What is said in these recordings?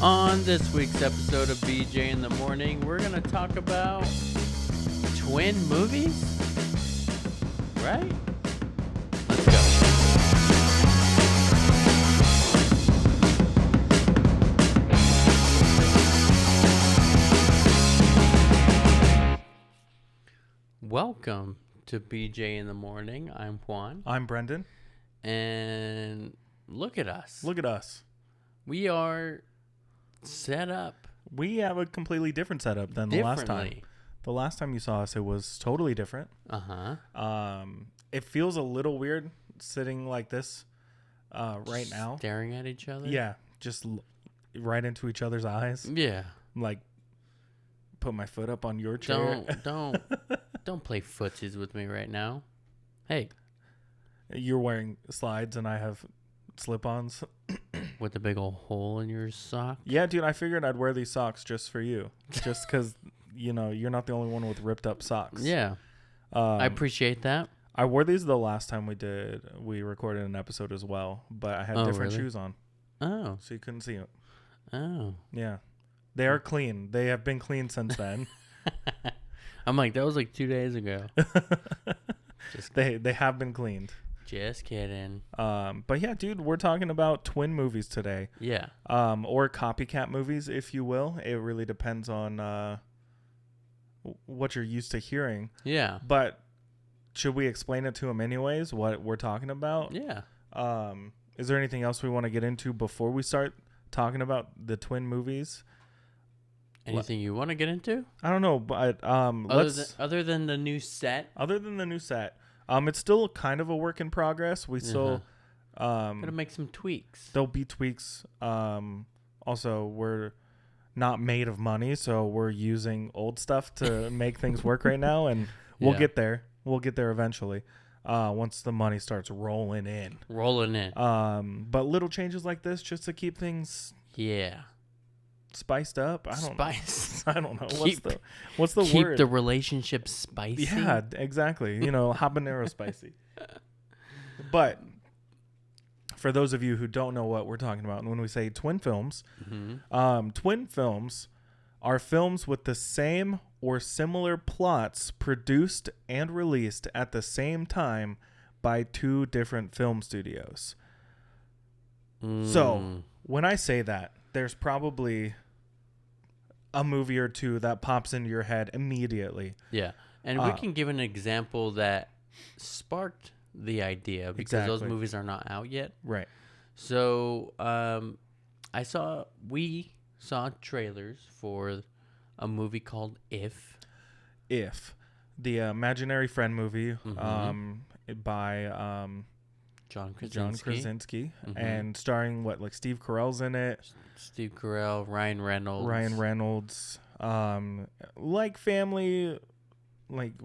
On this week's episode of BJ in the Morning, we're going to talk about twin movies, right? Let's go. Welcome to BJ in the Morning. I'm Juan. I'm Brendan. And look at us. Look at us. We are set up. We have a completely different setup than the last time. The last time you saw us, it was totally different. It feels a little weird sitting like this right now. Staring at each other? Yeah, just right into each other's eyes. Yeah. Like, put my foot up on your chair. Don't play footsies with me right now. Hey. You're wearing slides and I have slip-ons. With a big old hole in your sock? Yeah, dude, I figured I'd wear these socks just for you. Just because, you're not the only one with ripped up socks. Yeah. I appreciate that. I wore these the last time we recorded an episode as well, but I had different really? shoes on. Oh. So you couldn't see it. Oh. Yeah. They are clean. They have been clean since then. I'm like, that was like 2 days ago. They have been cleaned. Just kidding. But yeah, dude, we're talking about twin movies today. Yeah. Or copycat movies, if you will. It really depends on what you're used to hearing. Yeah. But should we explain it to them anyways, what we're talking about? Yeah. Is there anything else we want to get into before we start talking about the twin movies? Anything you want to get into? I don't know, but other than the new set. Other than the new set, it's still kind of a work in progress. We still gotta make some tweaks. There'll be tweaks. Also, we're not made of money, so we're using old stuff to make things work right now, and we'll get there. We'll get there eventually. Once the money starts rolling in. But little changes like this just to keep things spiced up. I don't know. What's the word? Keep the relationship spicy. Yeah, exactly. Habanero spicy. But for those of you who don't know what we're talking about, when we say twin films, twin films are films with the same or similar plots produced and released at the same time by two different film studios. So when I say that, there's probably a movie or two that pops into your head immediately. Yeah. And we can give an example that sparked the idea because those movies are not out yet. Right. So we saw trailers for a movie called If. The Imaginary Friend movie by John Krasinski and starring Steve Carell's in it. Steve Carell, Ryan Reynolds.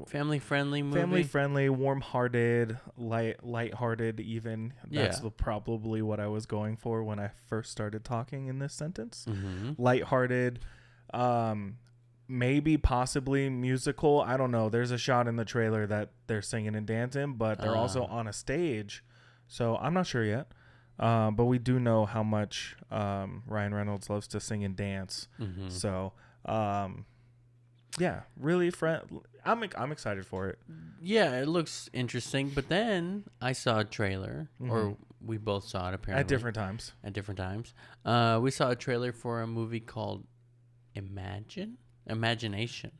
Family friendly movie. Family friendly, warm-hearted, light-hearted even. That's probably what I was going for when I first started talking in this sentence. Light-hearted, maybe possibly musical. I don't know. There's a shot in the trailer that they're singing and dancing, but they're also on a stage. So I'm not sure yet. But we do know how much Ryan Reynolds loves to sing and dance. So, really, I'm excited for it. Yeah, it looks interesting. But then I saw a trailer, or we both saw it apparently at different times. We saw a trailer for a movie called Imagination.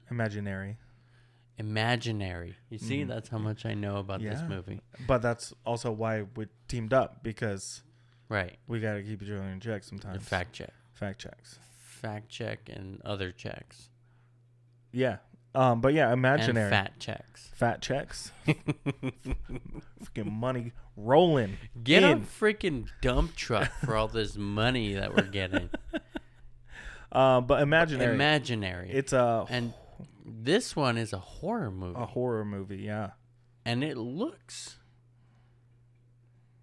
Imaginary. You see, that's how much I know about this movie. But that's also why we teamed up, because we got to keep each other in check sometimes. And fact checks. Fact check and other checks. Yeah. But yeah, Imaginary. And fat checks. Freaking money rolling. Get a freaking dump truck for all this money that we're getting. But Imaginary. It's and this one is a horror movie. A horror movie, yeah. And it looks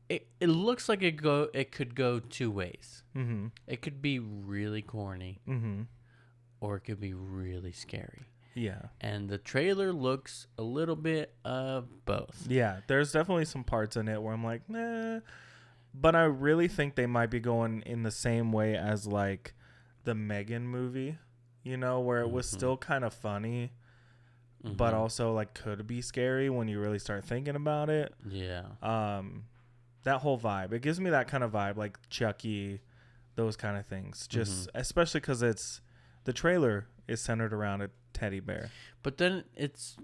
like it could go two ways. It could be really corny, or it could be really scary. Yeah. And the trailer looks a little bit of both. Yeah, there's definitely some parts in it where I'm like, nah. But I really think they might be going in the same way as like the Megan movie, you know, where it was still kind of funny, but also like could be scary when you really start thinking about it. Yeah. That whole vibe, it gives me that kind of vibe, like Chucky, those kind of things. Just especially because the trailer is centered around a teddy bear. But then it's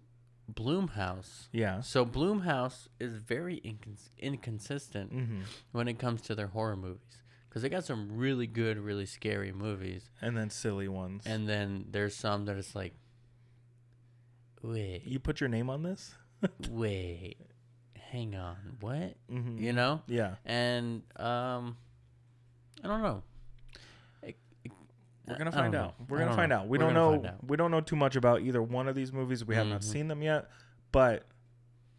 Blumhouse. Yeah. So Blumhouse is very inconsistent when it comes to their horror movies. Because they got some really good, really scary movies. And then silly ones. And then there's some that it's like, wait. You put your name on this? Wait. Hang on. What? You know? Yeah. And I don't know. We're gonna find out. We're gonna find out. We don't know. We don't know too much about either one of these movies. We have not seen them yet, but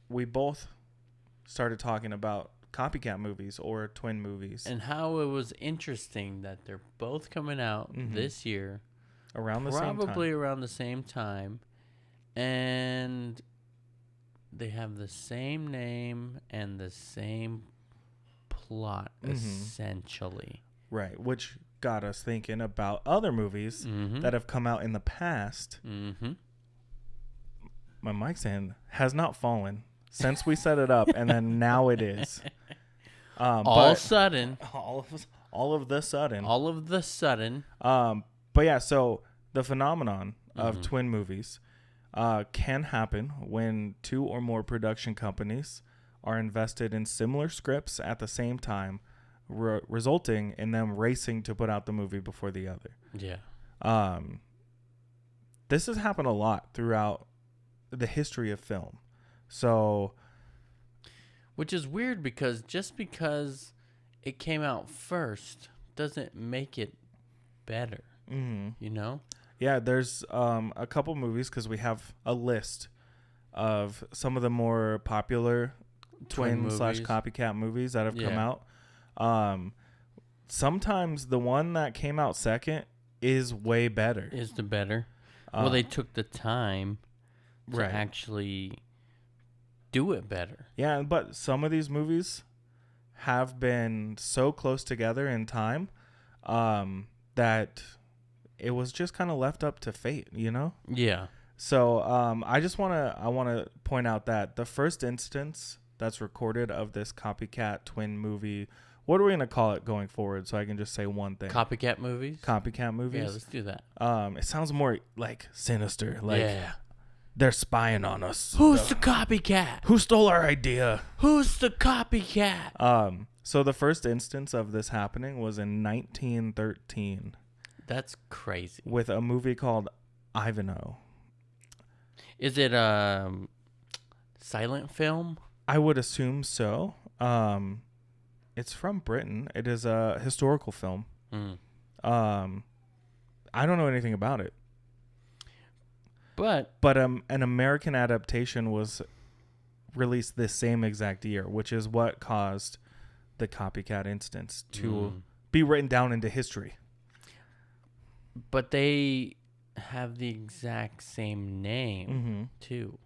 we both started talking about copycat movies or twin movies, and how it was interesting that they're both coming out this year, probably around the same time, and they have the same name and the same plot essentially. Right, which got us thinking about other movies that have come out in the past. My mic stand has not fallen since we set it up, and then now it is. All of the sudden. But yeah, so the phenomenon of twin movies can happen when two or more production companies are invested in similar scripts at the same time, resulting in them racing to put out the movie before the other. Yeah. This has happened a lot throughout the history of film. So, which is weird because just because it came out first doesn't make it better. You know? Yeah, there's a couple movies because we have a list of some of the more popular twin/copycat movies that have come out. Sometimes the one that came out second is way better. Is the better. Well, they took the time to actually do it better. Yeah, but some of these movies have been so close together in time that it was just kind of left up to fate, you know? Yeah. So I want to point out that the first instance that's recorded of this copycat twin movie, what are we going to call it going forward so I can just say one thing? Copycat movies? Copycat movies? Yeah, let's do that. It sounds more like sinister, like they're spying on us. Who's the copycat? Who stole our idea? Who's the copycat? So the first instance of this happening was in 1913. That's crazy. With a movie called Ivanhoe. Is it silent film? I would assume so. It's from Britain. It is a historical film. I don't know anything about it. But an American adaptation was released this same exact year, which is what caused the copycat instance to be written down into history. But they have the exact same name, too.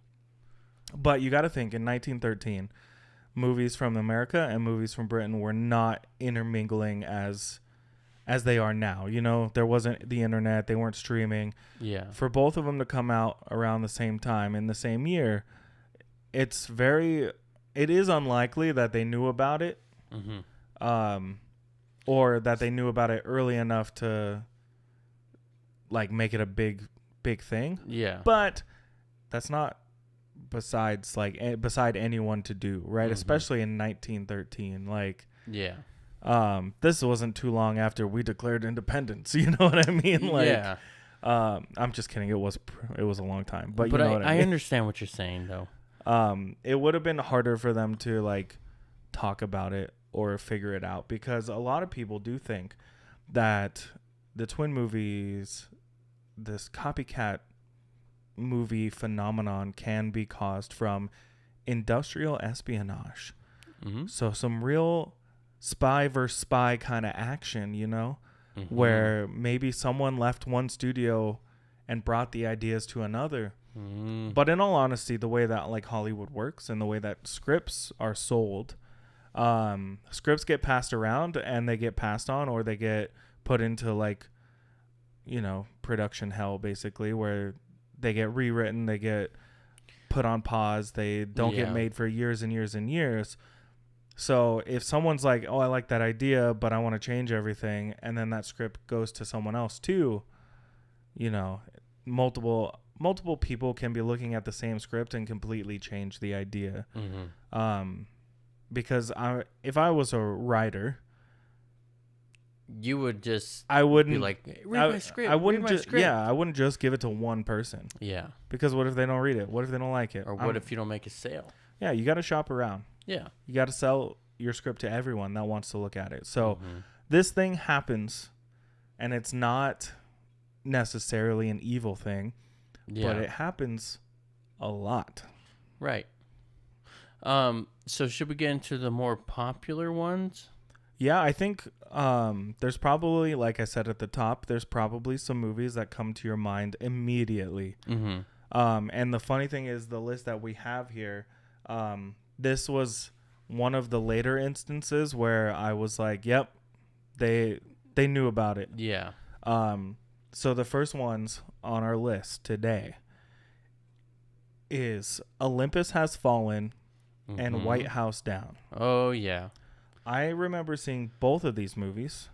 But you got to think, in 1913, movies from America and movies from Britain were not intermingling as they are now. You know, there wasn't the internet. They weren't streaming. Yeah. For both of them to come out around the same time in the same year, it is unlikely that they knew about it, or that they knew about it early enough to like make it a big thing. Yeah. But that's not beside anyone to do, right? Especially in 1913. Like, yeah. This wasn't too long after we declared independence. You know what I mean? Like, yeah. I'm just kidding. It was a long time, but you know what I mean? I understand what you're saying though. It would have been harder for them to like talk about it or figure it out, because a lot of people do think that the twin movies, this copycat movie phenomenon, can be caused from industrial espionage. So some real spy versus spy kind of action, you know, where maybe someone left one studio and brought the ideas to another. But in all honesty, the way that like Hollywood works and the way that scripts are sold, scripts get passed around and they get passed on, or they get put into like production hell, basically, where they get rewritten, they get put on pause, they don't get made for years and years and years. So if someone's like, oh, I like that idea, but I want to change everything, and then that script goes to someone else too, multiple people can be looking at the same script and completely change the idea. Because if I was a writer, you would just I wouldn't be like, read my script. I wouldn't just give it to one person. Yeah. Because what if they don't read it? What if they don't like it? Or what if you don't make a sale? Yeah, you got to shop around. Yeah. You got to sell your script to everyone that wants to look at it. So this thing happens, and it's not necessarily an evil thing, but it happens a lot. Right. So should we get into the more popular ones? Yeah, I think there's probably, like I said at the top, there's probably some movies that come to your mind immediately. And the funny thing is, the list that we have here, this was one of the later instances where I was like, yep, they knew about it. Yeah. So the first ones on our list today is Olympus Has Fallen and White House Down. Oh, yeah. I remember seeing both of these movies.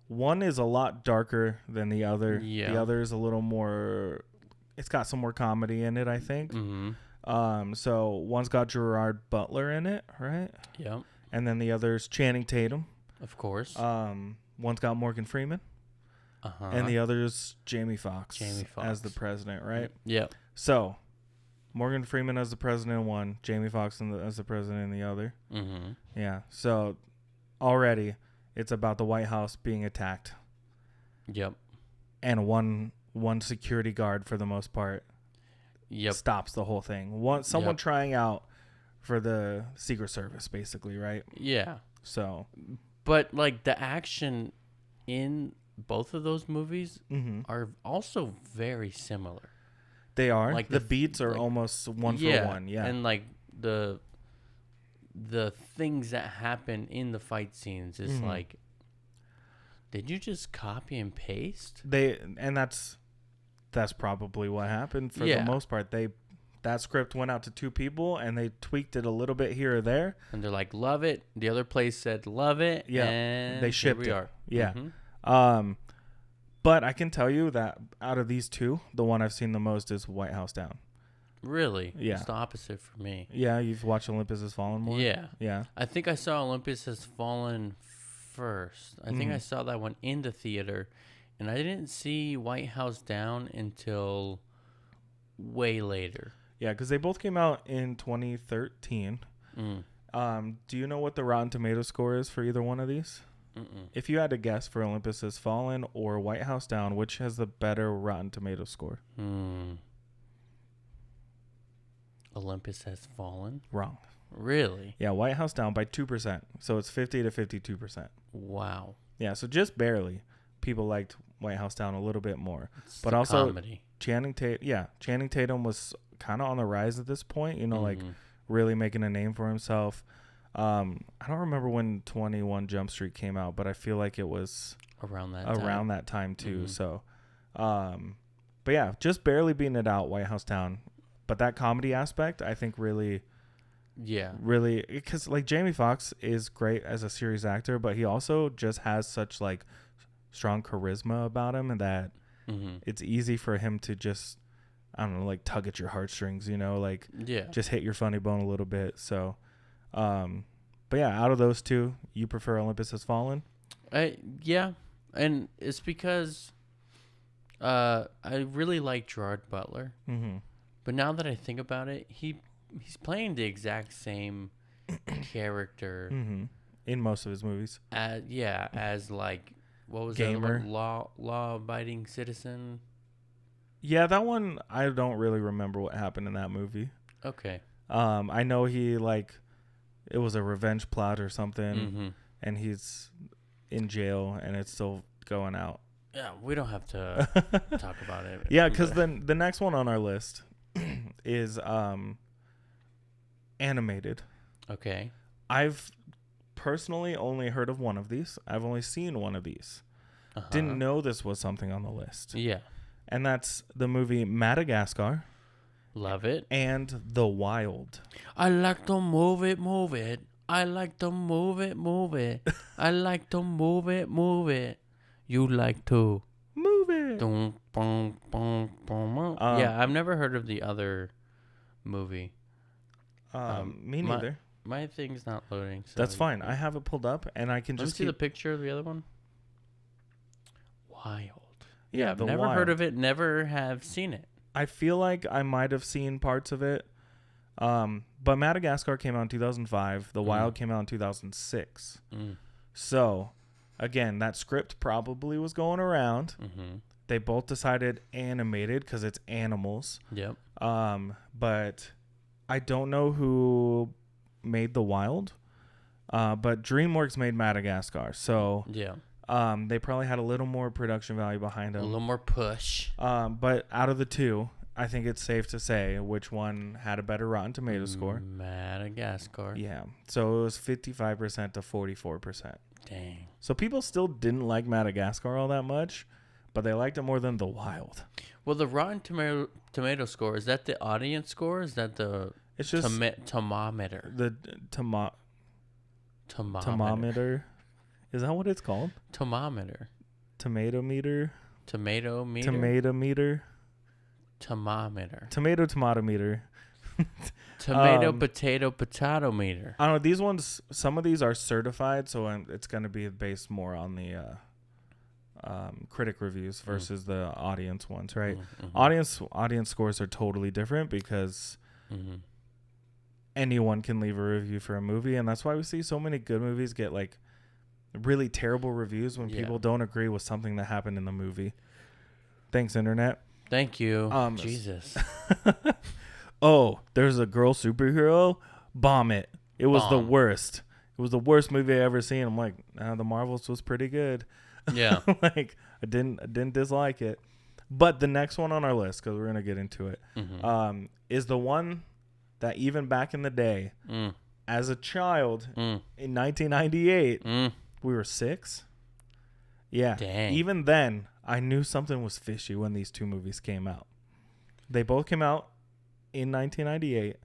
One is a lot darker than the other. Yeah. The other is a little more, it's got some more comedy in it, I think. So one's got Gerard Butler in it, right? Yep. And then the other's Channing Tatum. Of course. One's got Morgan Freeman. And the other's Jamie Foxx as the president, right? Yep. So Morgan Freeman as the president in one, Jamie Foxx as the president in the other. Yeah. So already it's about the White House being attacked. Yep. And one security guard, for the most part, stops the whole thing. Someone trying out for the Secret Service, basically, right? Yeah. So, but like the action in both of those movies are also very similar. They are. Like the beats are almost one for one. Yeah. And like the things that happen in the fight scenes is like, did you just copy and paste? That's probably what happened for the most part. That script went out to two people and they tweaked it a little bit here or there. And they're like, love it. The other place said, love it. Yeah. And they shipped here we are. Yeah. But I can tell you that out of these two, the one I've seen the most is White House Down. Really? Yeah. It's the opposite for me. Yeah, you've watched Olympus Has Fallen more? Yeah. Yeah. I think I saw Olympus Has Fallen first. I think I saw that one in the theater. And I didn't see White House Down until way later. Yeah, because they both came out in 2013. Do you know what the Rotten Tomatoes score is for either one of these? If you had to guess for Olympus Has Fallen or White House Down, which has the better Rotten Tomatoes score? Olympus Has Fallen? Wrong. Really? Yeah, White House Down by 2%. So it's 50 to 52%. Wow. Yeah, so just barely. People liked White House Down a little bit more. It's but also comedy. Channing Tatum was kind of on the rise at this point, like really making a name for himself. I don't remember when 21 Jump Street came out, but I feel like it was around that time too. So, but yeah, just barely beating it out, White House Down. But that comedy aspect, I think really, because like Jamie Foxx is great as a serious actor, but he also just has such like strong charisma about him, and that it's easy for him to just, I don't know, like tug at your heartstrings, just hit your funny bone a little bit. So, but yeah, out of those two, you prefer Olympus Has Fallen? Yeah, and it's because I really like Gerard Butler. But now that I think about it, he's playing the exact same character in most of his movies. As like, what was Gamer, that? Law-abiding citizen. Yeah, that one I don't really remember what happened in that movie. Okay. I know it was a revenge plot or something, and he's in jail, and it's still going out. Yeah, we don't have to talk about it. Yeah, because then the next one on our list is animated. Okay. I've personally only heard of one of these. I've only seen one of these. didn't know this was something on the list. Yeah. And that's the movie Madagascar. Love it. And The Wild. I like to move it, move it. I like to move it, move it. I like to move it, move it. You like to move it. Yeah, I've never heard of the other movie. Me neither. My thing's not loading. So that's fine. I have it pulled up, and I can just see the picture of the other one. Wild. Yeah, I've never heard of it. Never have seen it. I feel like I might have seen parts of it. But Madagascar came out in 2005. The Wild came out in 2006. So, again, that script probably was going around. They both decided animated because it's animals. Yep. But I don't know who made The Wild. But DreamWorks made Madagascar. So, yeah. They probably had a little more production value behind them. A little more push. But out of the two, I think it's safe to say which one had a better Rotten Tomatoes score. Madagascar. Yeah. So it was 55% to 44%. Dang. So people still didn't like Madagascar all that much, but they liked it more than The Wild. Well, the Rotten Tomato score, is that the audience score? Is that the it's just thermometer? The thermometer. Is that what it's called? Thermometer. Tomato meter. Tomato meter. Tomato meter. Thermometer. Tomato meter. Tomato potato meter. I don't know. These ones, some of these are certified, so it's going to be based more on the critic reviews versus the audience ones, right? Audience scores are totally different because anyone can leave a review for a movie, and that's why we see so many good movies get like really terrible reviews when people don't agree with something that happened in the movie. Thanks, internet. Thank you. Jesus. Oh, there's a girl superhero? Bomb it. It was the worst. It was the worst movie I ever seen. I'm like, The Marvels was pretty good. Yeah. Like, I didn't dislike it. But the next one on our list, because we're going to get into it, is the one that even back in the day, as a child, in 1998, we were 6. Yeah. Dang. Even then, I knew something was fishy when these two movies came out. They both came out in 1998.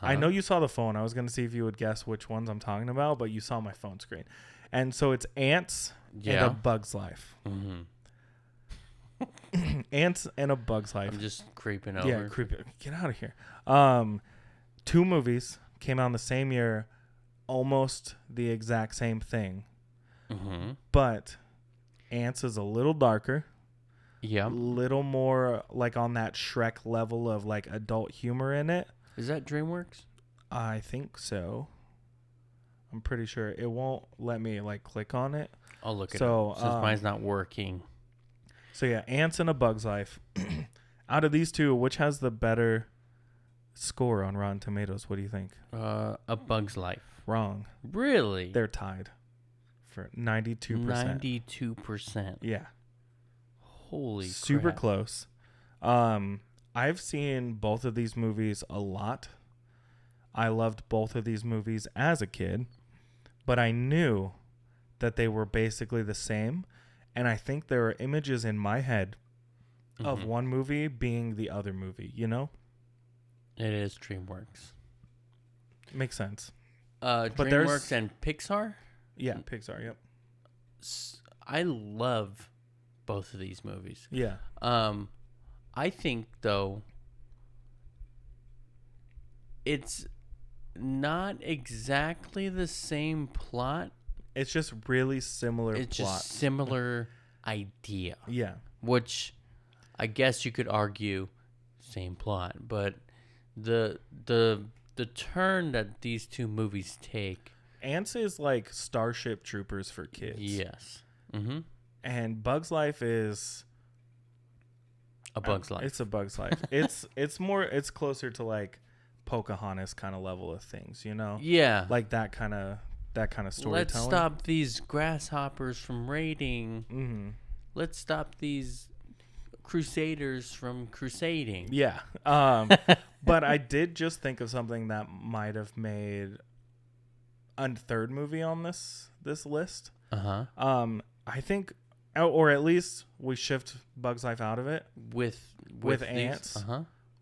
I know you saw the phone. I was going to see if you would guess which ones I'm talking about, but you saw my phone screen. And so it's Ants and A Bug's Life. Ants and A Bug's Life. I'm just creeping over. Yeah, creepy. Get out of here. 2 movies came out in the same year, almost the exact same thing. But Ants is a little darker. Yeah. Little more like on that Shrek level of like adult humor in it. Is that DreamWorks? I think so. I'm pretty sure. It won't let me like click on it. I'll look it up since mine's not working. So yeah, Ants and A Bug's Life. Out of these two, which has the better score on Rotten Tomatoes? What do you think? A Bug's Life. Wrong. Really? They're tied for 92%. 92%. Yeah. Holy super crap. Close. I've seen both of these movies a lot. I loved both of these movies as a kid, but I knew that they were basically the same, and I think there are images in my head of one movie being the other movie, you know? It is DreamWorks. Makes sense. DreamWorks and Pixar? Yeah, Pixar, yep. I love both of these movies. Yeah. I think, though, it's not exactly the same plot. It's just really similar plot. It's just similar idea. Yeah. Which I guess you could argue same plot, but the turn that these two movies take. Ants is like Starship Troopers for kids. Yes. And Bug's Life is A Bug's Life. It's A Bug's Life. It's closer to like Pocahontas kind of level of things, you know? Yeah. Like that kind of storytelling. Let's stop these grasshoppers from raiding. Let's stop these crusaders from crusading. Yeah. But I did just think of something that might have made a third movie on this list. I think, or at least we shift Bug's Life out of it with ants.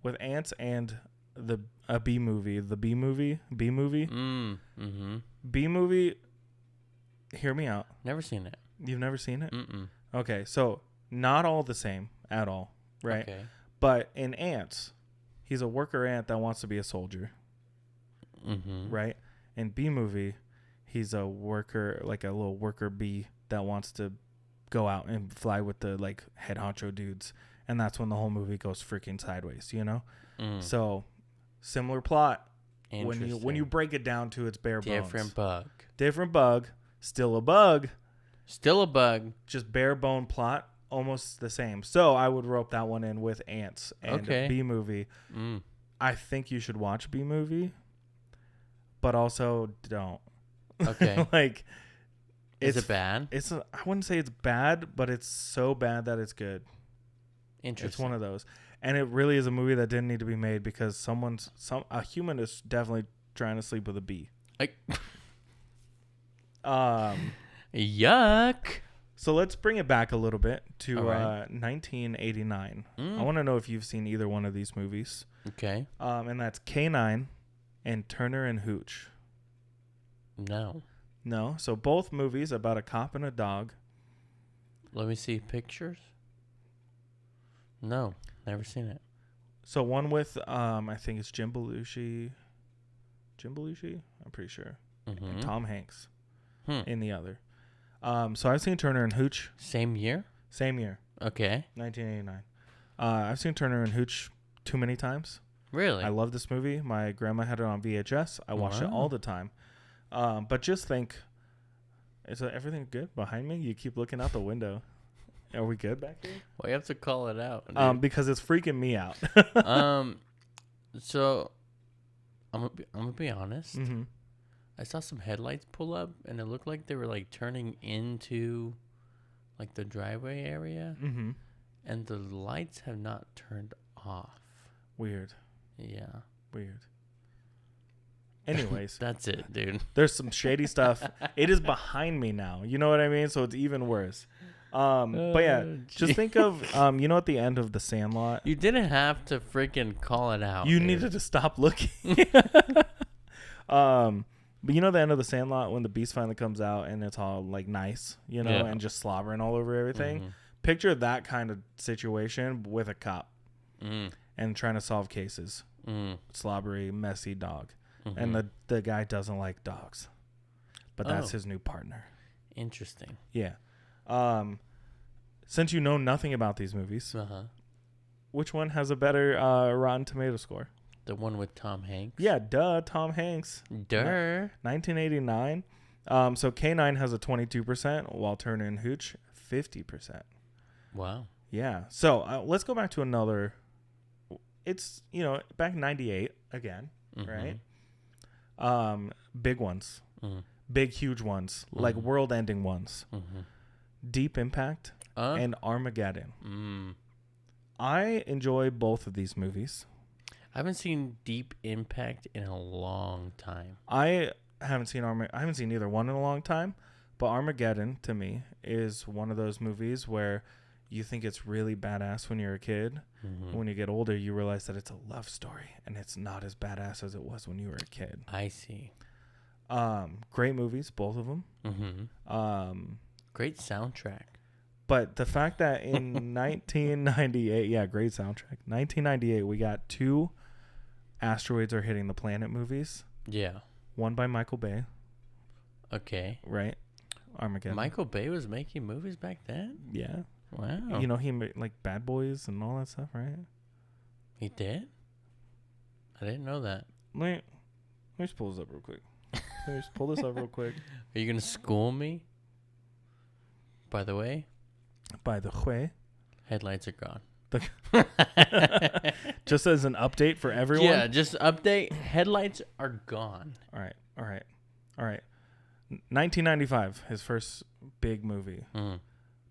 With ants and a B movie. The B movie. B movie. B movie. Hear me out. Never seen it. You've never seen it? Mm-mm. Okay, so not all the same at all, right? Okay. But in Ants, he's a worker ant that wants to be a soldier, right? In B movie, he's a worker, like a little worker bee that wants to go out and fly with the like head honcho dudes, and that's when the whole movie goes freaking sideways, you know? So similar plot. When you break it down to its bare bones. Different bug. Still a bug. Just bare bone plot, almost the same. So I would rope that one in with Ants and B movie. I think you should watch B movie, but also don't. Okay. Like, is it bad? I wouldn't say it's bad, but it's so bad that it's good. Interesting. It's one of those, and it really is a movie that didn't need to be made because a human is definitely trying to sleep with a bee. Yuck. So let's bring it back a little bit to 1989. I want to know if you've seen either one of these movies. Okay. And that's K9 and Turner and Hooch. No. So both movies about a cop and a dog. Let me see pictures. No, never seen it. So one with I think it's Jim Belushi. I'm pretty sure. And Tom Hanks in the other. So I've seen Turner and Hooch. Same year? Same year. Okay. 1989. I've seen Turner and Hooch too many times. Really? I love this movie. My grandma had it on VHS. I watched it all the time. But just think, is everything good behind me? You keep looking out the window. Are we good back here? Well, you have to call it out. Because it's freaking me out. So I'm gonna be honest. I saw some headlights pull up, and it looked like they were like turning into like the driveway area, and the lights have not turned off. Weird. Yeah. Weird. Anyways. That's it, dude. There's some shady stuff. It is behind me now. You know what I mean? So it's even worse. But yeah, just think of, you know, at the end of The Sandlot. You didn't have to freaking call it out. You needed to stop looking. But you know the end of The Sandlot when the beast finally comes out and it's all like nice, you know, and just slobbering all over everything. Picture that kind of situation with a cop and trying to solve cases. Slobbery, messy dog. And the guy doesn't like dogs. But that's his new partner. Interesting. Yeah. Since you know nothing about these movies, which one has a better Rotten Tomato score? The one with Tom Hanks? Yeah, duh, Tom Hanks. 1989. So K9 has a 22%, while Turner and Hooch, 50%. Wow. Yeah. So let's go back to another. It's, you know, back in 98 again, right? Big ones. Big, huge ones. Like world-ending ones. Deep Impact and Armageddon. I enjoy both of these movies. I haven't seen Deep Impact in a long time. I haven't seen either one in a long time, but Armageddon to me is one of those movies where you think it's really badass when you're a kid. When you get older, you realize that it's a love story and it's not as badass as it was when you were a kid. I see. Great movies, both of them. Great soundtrack. But the fact that in 1998, yeah, great soundtrack. 1998, we got 2 Asteroids Are Hitting the Planet movies. Yeah. One by Michael Bay. Okay. Right? Armageddon. Michael Bay was making movies back then? Yeah. Wow. You know, he made like Bad Boys and all that stuff, right? He did? I didn't know that. Let me just pull this up real quick. Are you going to school me? By the way, headlights are gone. Just as an update for everyone? Yeah, just update. Headlights are gone. All right. 1995, his first big movie.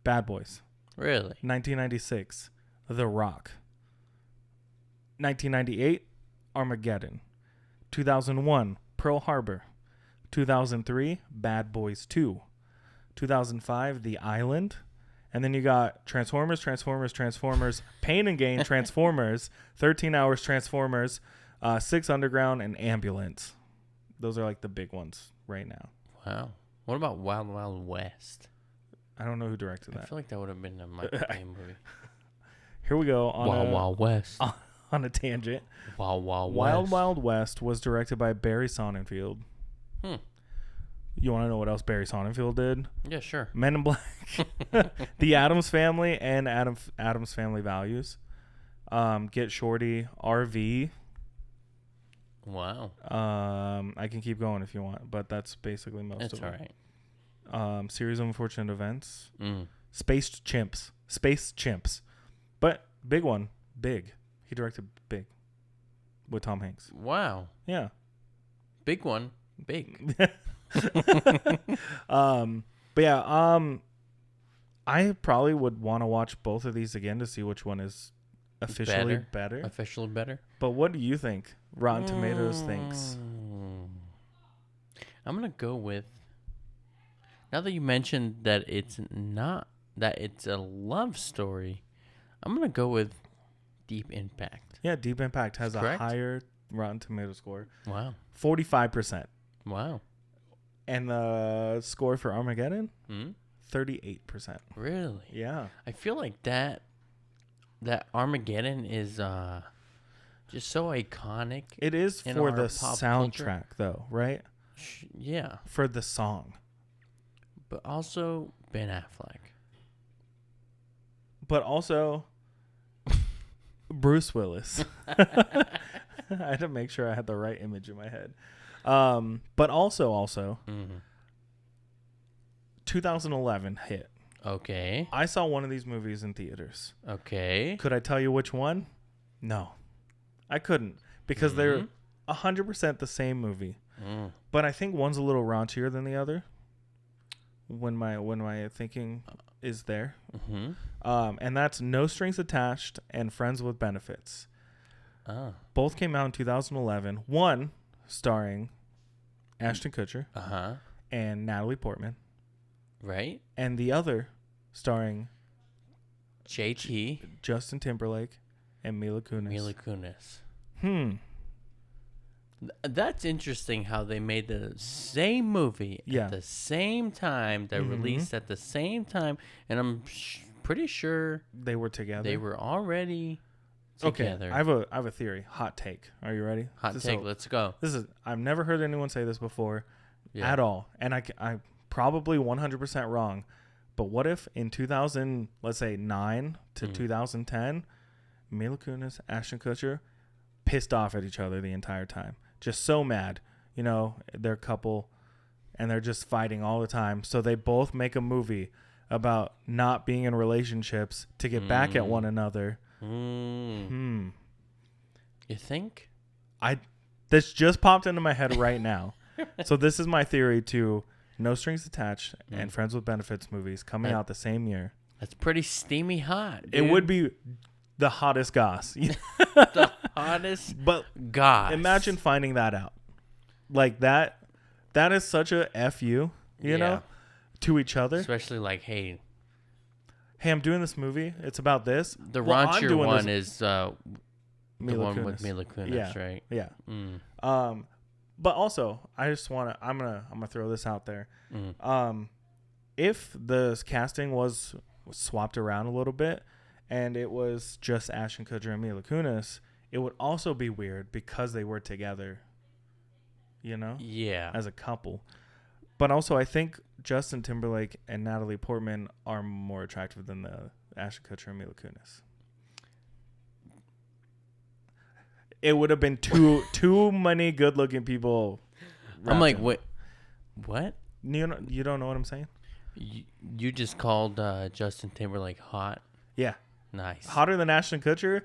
Bad Boys. Really? 1996, The Rock. 1998, Armageddon. 2001, Pearl Harbor. 2003, Bad Boys 2. 2005, The Island. And then you got Transformers, Pain and Gain, Transformers, 13 Hours, Transformers, 6 Underground, and Ambulance. Those are like the big ones right now. Wow. What about Wild Wild West? I don't know who directed that. I feel like that would have been a Michael Bay movie. Here we go. On Wild Wild West. On a tangent. Wild Wild West. Wild Wild West was directed by Barry Sonnenfeld. You want to know what else Barry Sonnenfeld did? Yeah, sure. Men in Black, The Addams Family, and Addams Family Values. Get Shorty, RV. Wow. I can keep going if you want, but that's basically most of it. That's all right. Series of Unfortunate Events. Space Chimps. But big one. Big. He directed Big with Tom Hanks. Wow. Yeah. Big one. Big. But yeah, I probably would want to watch both of these again to see which one is officially better. Officially better. But what do you think Rotten Tomatoes thinks? I'm going to go with, now that you mentioned that it's a love story, I'm going to go with Deep Impact. Yeah, Deep Impact has a higher Rotten Tomato score. Wow. 45%. Wow. And the score for Armageddon? 38%. Really? Yeah. I feel like that Armageddon is just so iconic. It is for the soundtrack, though, right? Yeah. For the song. But also Ben Affleck. But also Bruce Willis. I had to make sure I had the right image in my head. But also 2011 hit. Okay. I saw one of these movies in theaters. Okay. Could I tell you which one? No. I couldn't because they're 100% the same movie. But I think one's a little raunchier than the other. When my thinking is there. And that's No Strings Attached and Friends with Benefits. Both came out in 2011. One starring Ashton Kutcher and Natalie Portman. Right. And the other starring JT, Justin Timberlake, and Mila Kunis. That's interesting how they made the same movie at the same time, that released at the same time, and I'm pretty sure they were together. They were already together. Okay, I have a theory. Hot take. Are you ready? Hot take. Let's go. I've never heard anyone say this before at all, and I probably 100% wrong. But what if in 2009 to 2010, Mila Kunis, Ashton Kutcher, pissed off at each other the entire time, just so mad, they're a couple, and they're just fighting all the time. So they both make a movie about not being in relationships to get back at one another. You think? This just popped into my head right now. So this is my theory to No Strings Attached and Friends with Benefits movies coming out the same year. That's pretty steamy hot, dude. It would be the hottest goss. The hottest goss. Imagine finding that out. Like that is such a FU, you know, to each other. Especially like, hey, I'm doing this movie. It's about this. The raunchier one is the one with Mila Kunis, right? Yeah. But also, I just want to. I'm gonna throw this out there. If the casting was swapped around a little bit, and it was just Ashton Kutcher and Mila Kunis, it would also be weird because they were together. Yeah. As a couple. But also, I think Justin Timberlake and Natalie Portman are more attractive than the Ashton Kutcher and Mila Kunis. It would have been too many good-looking people. I'm like, wait, what? You don't know what I'm saying? You just called Justin Timberlake hot? Yeah. Nice. Hotter than Ashton Kutcher?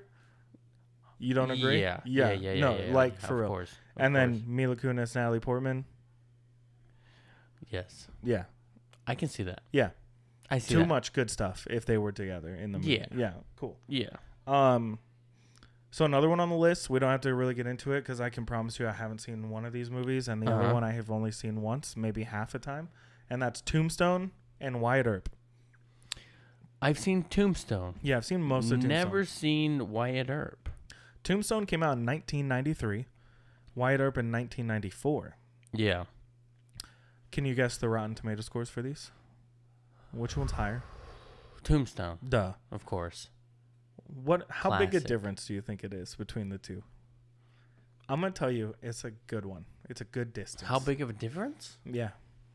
You don't agree? Yeah. No, like for real. Of course. Then Mila Kunis, Natalie Portman? Yes. Yeah. I can see that. Yeah. I see Too much good stuff if they were together in the movie. Yeah. Yeah, cool. Yeah. So another one on the list, we don't have to really get into it because I can promise you I haven't seen one of these movies, and the other one I have only seen once, maybe half a time, and that's Tombstone and Wyatt Earp. I've seen Tombstone. Yeah, I've seen most of Tombstone. Never seen Wyatt Earp. Tombstone came out in 1993. Wyatt Earp in 1994. Yeah. Can you guess the Rotten Tomato scores for these? Which one's higher? Tombstone. Duh. Of course. How big a difference do you think it is between the two? I'm going to tell you, it's a good one. It's a good distance. How big of a difference? Yeah.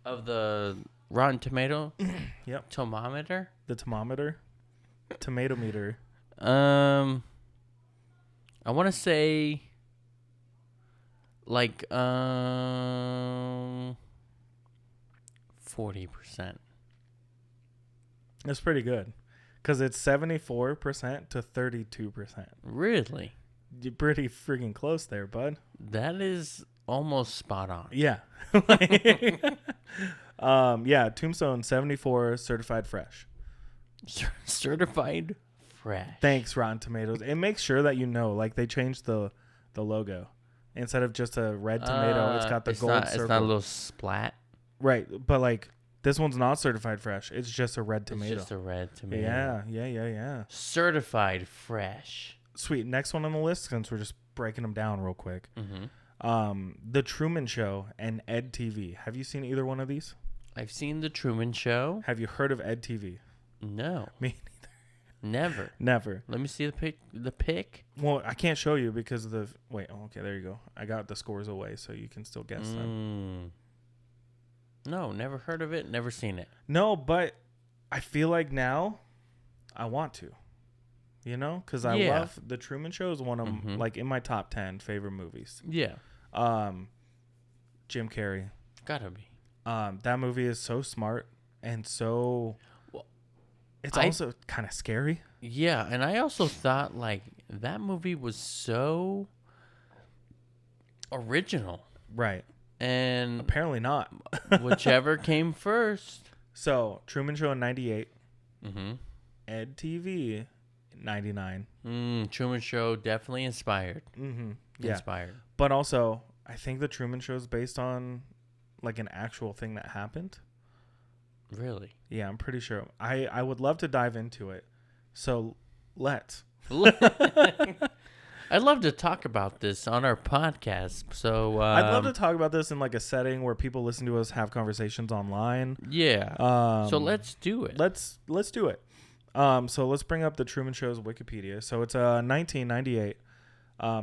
Of the Rotten Tomato? Yep. Tomometer? The thermometer? Tomato meter. I want to say like 40%. That's pretty good. Because it's 74% to 32%. Really? You're pretty freaking close there, bud. That is almost spot on. Yeah. Yeah, Tombstone 74 certified fresh. Certified fresh. Thanks, Rotten Tomatoes. It makes sure that you know, like they changed the logo. Instead of just a red tomato, it's got the gold circle. It's not a little splat. Right, but like this one's not certified fresh. It's just a red tomato. It's just a red tomato. Yeah. Certified fresh. Sweet. Next one on the list, since we're just breaking them down real quick. Mm-hmm. The Truman Show and Ed TV. Have you seen either one of these? I've seen The Truman Show. Have you heard of Ed TV? No. Me neither. Never. Let me see the pic. Well, I can't show you because of the... Wait, okay, there you go. I got the scores away, so you can still guess them. No, never heard of it, never seen it. No, but I feel like now I want to. You know? Because I love... The Truman Show is one of, like, in my top 10 favorite movies. Yeah. Jim Carrey. Gotta be. That movie is so smart and so... It's also kind of scary. Yeah, and I also thought, like, that movie was so original. Right. And... Apparently not. Whichever came first. So, Truman Show in 98. Mm-hmm. Ed TV 99. Truman Show definitely inspired. Mm-hmm. Yeah. Inspired. But also, I think the Truman Show is based on, like, an actual thing that happened. Really? Yeah, I'm pretty sure. I would love to dive into it. So, let's. I'd love to talk about this on our podcast. So I'd love to talk about this in like a setting where people listen to us have conversations online. Yeah. So let's do it. Let's do it. So let's bring up the Truman Show's Wikipedia. So it's a 1998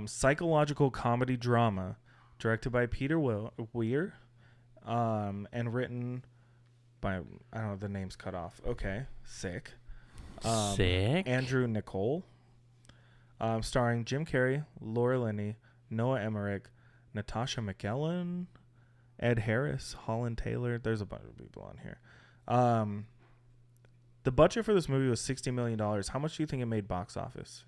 psychological comedy drama directed by Peter Weir and written by, I don't know, the name's cut off. Okay, sick. Sick. Andrew Nicole. Starring Jim Carrey, Laura Linney, Noah Emmerich, Natasha McKellen, Ed Harris, Holland Taylor. There's a bunch of people on here. The budget for this movie was $60 million. How much do you think it made box office?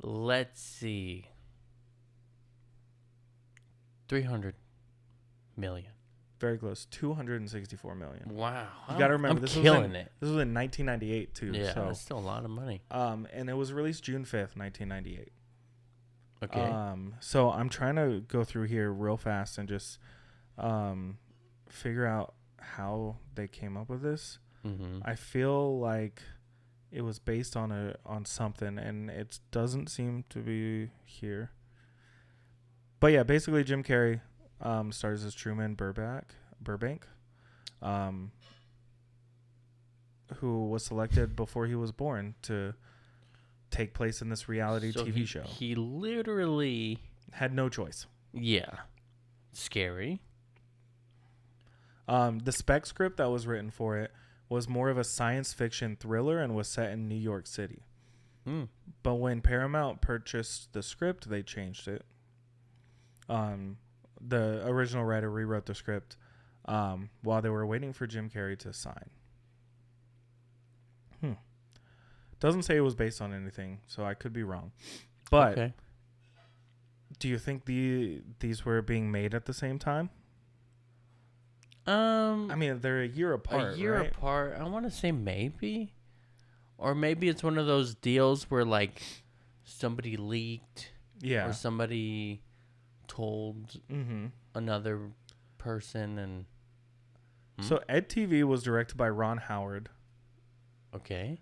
Let's see. 300 million. Very close. 264 million. Wow. You got to remember, this was in 1998 too. Yeah, so that's still a lot of money. And it was released June 5th, 1998. Okay. So I'm trying to go through here real fast and just figure out how they came up with this. Mm-hmm. I feel like it was based on something, and it doesn't seem to be here. But yeah, basically Jim Carrey stars as Truman Burbank, who was selected before he was born to take place in this reality TV show. He literally had no choice. Yeah. Scary. The spec script that was written for it was more of a science fiction thriller and was set in New York City. But when Paramount purchased the script, they changed it. The original writer rewrote the script while they were waiting for Jim Carrey to sign. Doesn't say it was based on anything, so I could be wrong. But okay. Do you think these were being made at the same time? I mean, they're a year apart. I want to say maybe. Or maybe it's one of those deals where, like, somebody leaked. Yeah. Or somebody told another person and. So Ed TV was directed by Ron Howard. Okay.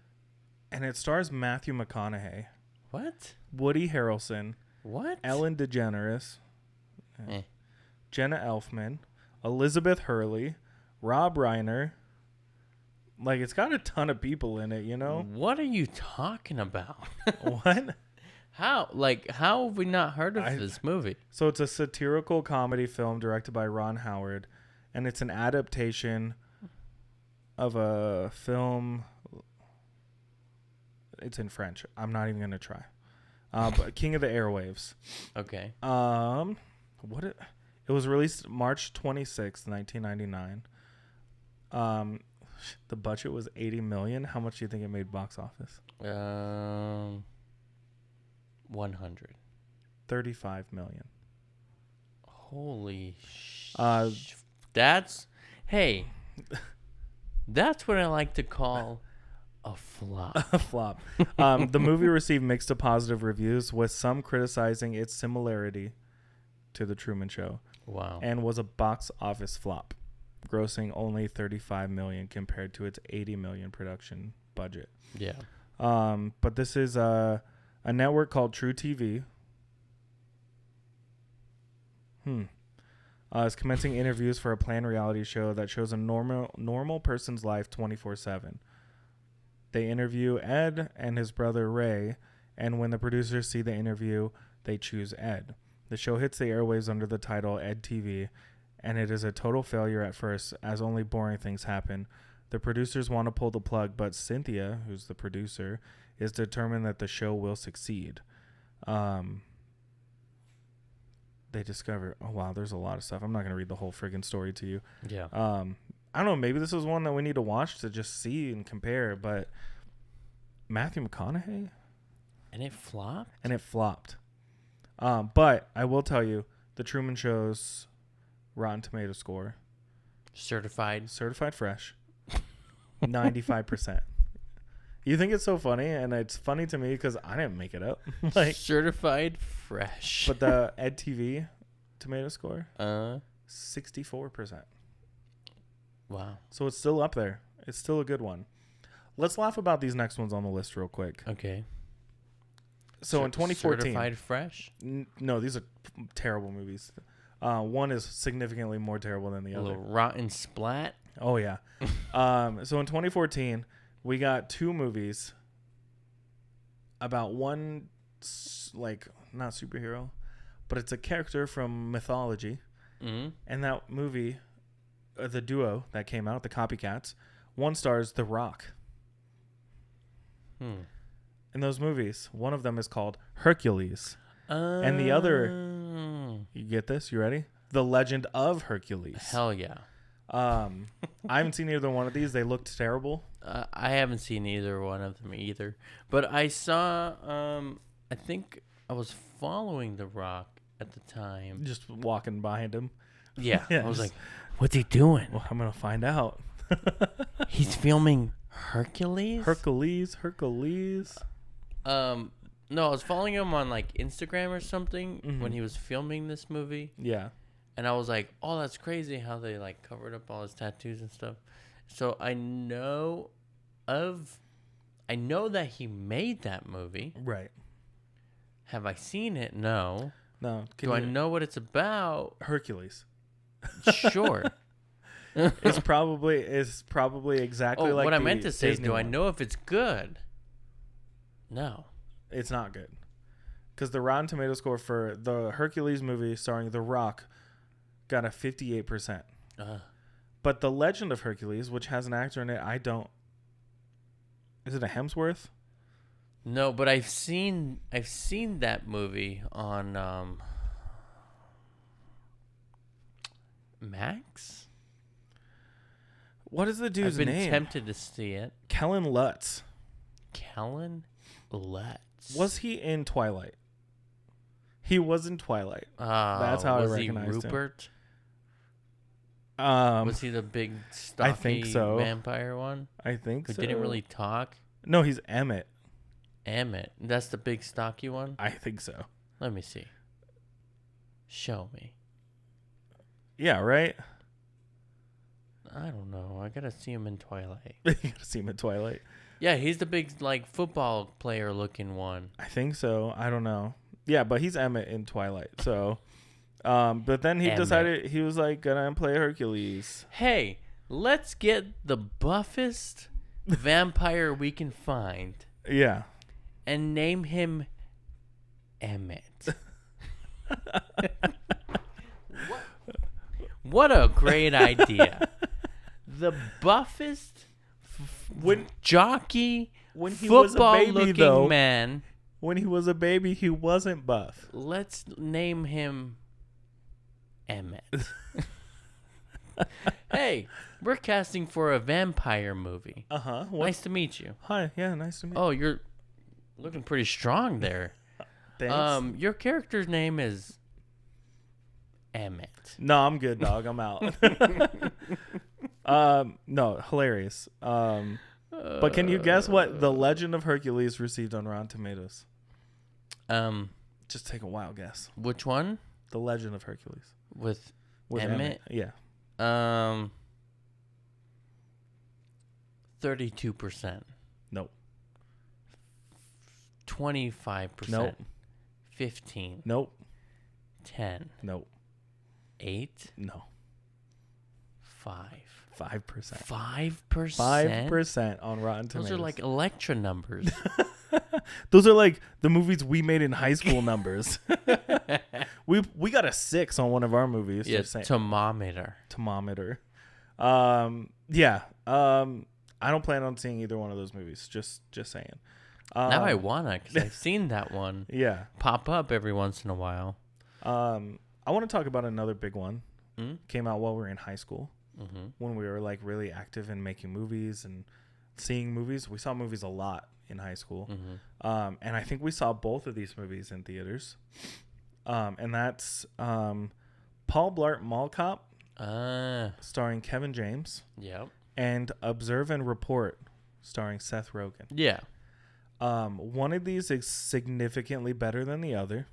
And it stars Matthew McConaughey. What? Woody Harrelson. What? Ellen DeGeneres. Jenna Elfman. Elizabeth Hurley. Rob Reiner. Like, it's got a ton of people in it, you know? What are you talking about? What? How have we not heard of this movie? So it's a satirical comedy film directed by Ron Howard, and it's an adaptation of a film. It's in French. I'm not even going to try. But King of the Airwaves. Okay. It was released March 26th, 1999. The budget was $80 million. How much do you think it made box office? 100. $35 million. Holy that's what I like to call a flop. A flop. The movie received mixed to positive reviews, with some criticizing its similarity to The Truman Show. Wow. And was a box office flop, grossing only $35 million compared to its $80 million production budget. Yeah. But this is a network called True TV. Is commencing interviews for a planned reality show that shows a normal person's life 24/7. They interview Ed and his brother Ray, and when the producers see the interview, they choose Ed. The show hits the airwaves under the title Ed TV, and it is a total failure at first, as only boring things happen. The producers want to pull the plug, but Cynthia, who's the producer, is determined that the show will succeed. They discover, oh wow, there's a lot of stuff. I'm not going to read the whole friggin' story to you. Yeah. I don't know, maybe this is one that we need to watch to just see and compare, but Matthew McConaughey? And it flopped? And it flopped. But I will tell you, The Truman Show's Rotten Tomato score. Certified fresh. 95%. You think it's so funny, and it's funny to me because I didn't make it up. Like, certified fresh. But the Ed TV tomato score, 64%. Wow. So it's still up there. It's still a good one. Let's laugh about these next ones on the list real quick. Okay. So in 2014, certified fresh. No, these are terrible movies. One is significantly more terrible than the other. A little rotten splat. Oh yeah. So in 2014. We got two movies about one, like, not superhero, but it's a character from mythology. Mm-hmm. And that movie, the duo that came out, the Copycats, one stars The Rock. In those movies, one of them is called Hercules. And the other, you get this? You ready? The Legend of Hercules. Hell yeah. I haven't seen either one of these. They looked terrible. I haven't seen either one of them either. But I saw, I think I was following The Rock at the time. Just walking behind him. Yeah. I was like, what's he doing? Well, I'm going to find out. He's filming Hercules? Hercules. No, I was following him on like Instagram or something when he was filming this movie. Yeah. And I was like, oh, that's crazy how they like covered up all his tattoos and stuff. So I know that he made that movie. Right. Have I seen it? No. No. Do I know what it's about? Hercules. Sure. It's probably exactly like what I meant to say is, Disney do I one. know if it's good? No. It's not good. Because the Rotten Tomato score for the Hercules movie starring The Rock got a 58%. But The Legend of Hercules, which has an actor in it, is it a Hemsworth? No, but I've seen that movie on Max. What is the dude's name? I've been tempted to see it. Kellen Lutz. Kellen Lutz. Was he in Twilight? He was in Twilight. That's how I recognized him. Was he Rupert? Was he the big stocky I think so. vampire one? I think Who so. didn't really talk? No, he's Emmett. Emmett. That's the big stocky one? I think so. Let me see. Show me. Yeah, right? know. I gotta see him in Twilight. You gotta see him in Twilight. Yeah, he's the big like football player looking one. I think so. I don't know. Yeah, but he's Emmett in Twilight. So, but then he decided he was like gonna play Hercules. Hey, let's get the buffest vampire we can find. Yeah. And name him Emmett. What a great idea. The buffest jockey when he was a baby, though, man. When he was a baby, he wasn't buff. Let's name him Emmett. Hey, we're casting for a vampire movie. Uh-huh. Nice to meet you. Hi. Yeah, nice to meet you. Oh, you're looking pretty strong there. Thanks. Your character's name is Emmett. No, I'm good, dog. I'm out. No, hilarious. But can you guess what The Legend of Hercules received on Rotten Tomatoes? Just take a wild guess. Which one? The Legend of Hercules. With Emmett? Yeah. 32%. Nope. 25%. Nope. 15. Nope. 10. Nope. 8. No. 5. 5%. 5%. 5% on Rotten Tomatoes. Those are like Electra numbers. Those are like the movies we made in high school numbers. We got a 6 on one of our movies. Yeah, thermometer. Yeah. I don't plan on seeing either one of those movies. Just saying. Now I wanna, because I've seen that one. Yeah. Pop up every once in a while. I want to talk about another big one. Mm-hmm. Came out while we were in high school. Mm-hmm. When we were like really active in making movies and seeing movies. We saw movies a lot in high school. Mm-hmm. And I think we saw both of these movies in theaters. And that's Paul Blart Mall Cop, starring Kevin James. Yep. And Observe and Report, starring Seth Rogen. Yeah. One of these is significantly better than the other.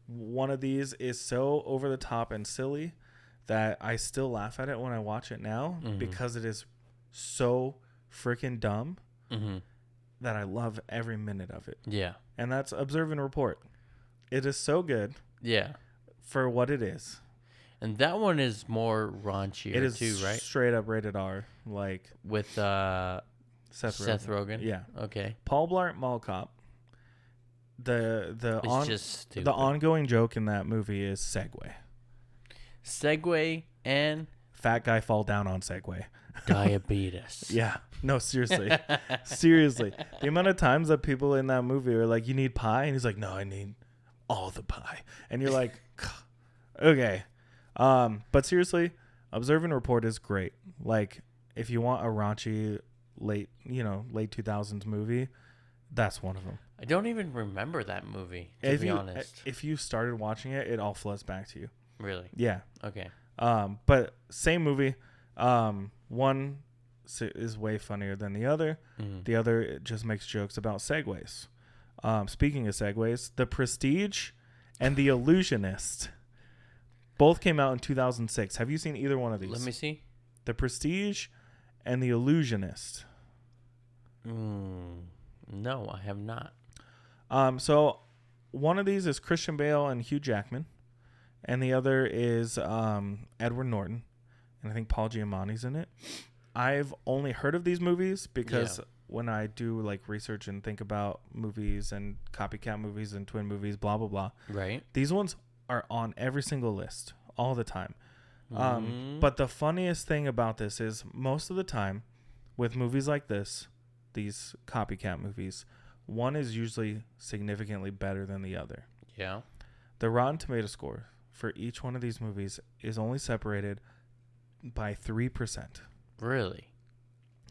One of these is so over the top and silly that I still laugh at it when I watch it now, mm-hmm. because it is so freaking dumb, mm-hmm. that I love every minute of it. Yeah. And that's Observe and Report. It is so good. Yeah. For what it is. And that one is more raunchier it is too, right? Straight up rated R, like with Seth Rogen. Yeah. Okay. Paul Blart Mall Cop. The ongoing joke in that movie is Segway and fat guy fall down on Segway. Diabetes. Yeah. No, seriously. Seriously. The amount of times that people in that movie are like, you need pie? And he's like, no, I need all the pie. And you're like, okay. But seriously, Observe and Report is great. Like, if you want a raunchy late 2000s movie, that's one of them. I don't even remember that movie, to be honest. If you started watching it, it all floods back to you. Really? Yeah. Okay. But same movie. One is way funnier than the other. Mm-hmm. The other, it just makes jokes about segways. Speaking of segways, The Prestige and The Illusionist both came out in 2006. Have you seen either one of these? Let me see. The Prestige and The Illusionist. No, I have not. So one of these is Christian Bale and Hugh Jackman, and the other is Edward Norton, and I think Paul Giamatti's in it. I've only heard of these movies because when I do like research and think about movies and copycat movies and twin movies, blah blah blah. Right. These ones are on every single list all the time. But the funniest thing about this is most of the time with movies like this, these copycat movies, one is usually significantly better than the other. Yeah. The Rotten Tomato score for each one of these movies is only separated by 3%. Really?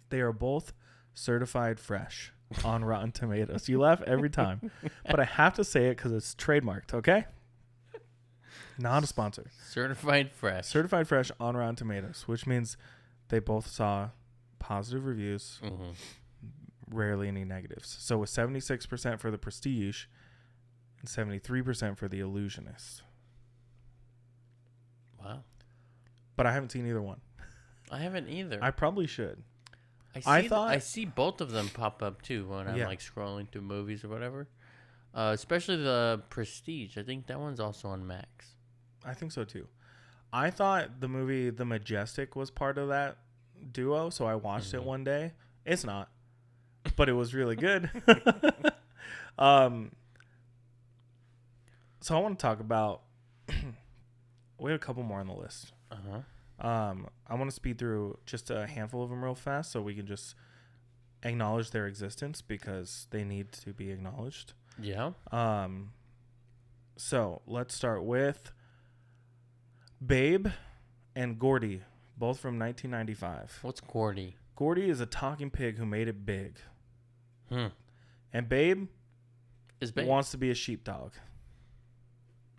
They are both certified fresh on Rotten Tomatoes. You laugh every time, but I have to say it because it's trademarked, okay? Not a sponsor. Certified fresh. Certified fresh on Rotten Tomatoes, which means they both saw positive reviews. Mm-hmm. Rarely any negatives. So with 76% for The Prestige and 73% for The Illusionist. Wow. But I haven't seen either one. I haven't either. I probably should. I see both of them pop up too when I'm like scrolling through movies or whatever. Especially the Prestige. I think that one's also on Max. I think so too. I thought the movie The Majestic was part of that duo, so I watched it one day. It's not, but it was really good. So I want to talk about. We have a couple more on the list. I want to speed through just a handful of them real fast, so we can just acknowledge their existence because they need to be acknowledged. Yeah. So let's start with Babe and Gordy, both from 1995. What's Gordy? Gordy is a talking pig who made it big. And Babe wants to be a sheepdog.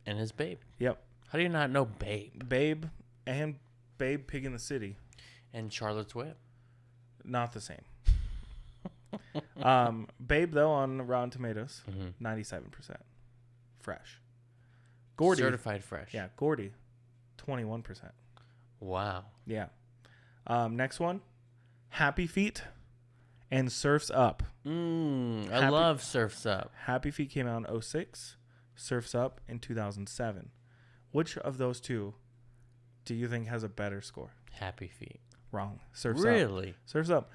And his Babe. Yep. How do you not know Babe? Babe and Babe Pig in the City. And Charlotte's Web. Not the same. Babe, though, on Rotten Tomatoes, 97%. Fresh. Gordy. Certified fresh. Yeah, Gordy, 21%. Wow. Yeah. Next one, Happy Feet and Surf's Up. I love Surf's Up. Happy Feet came out in 2006. Surf's Up in 2007. Which of those two do you think has a better score? Happy Feet. Wrong. Surf's Up. Really? Surf's Up.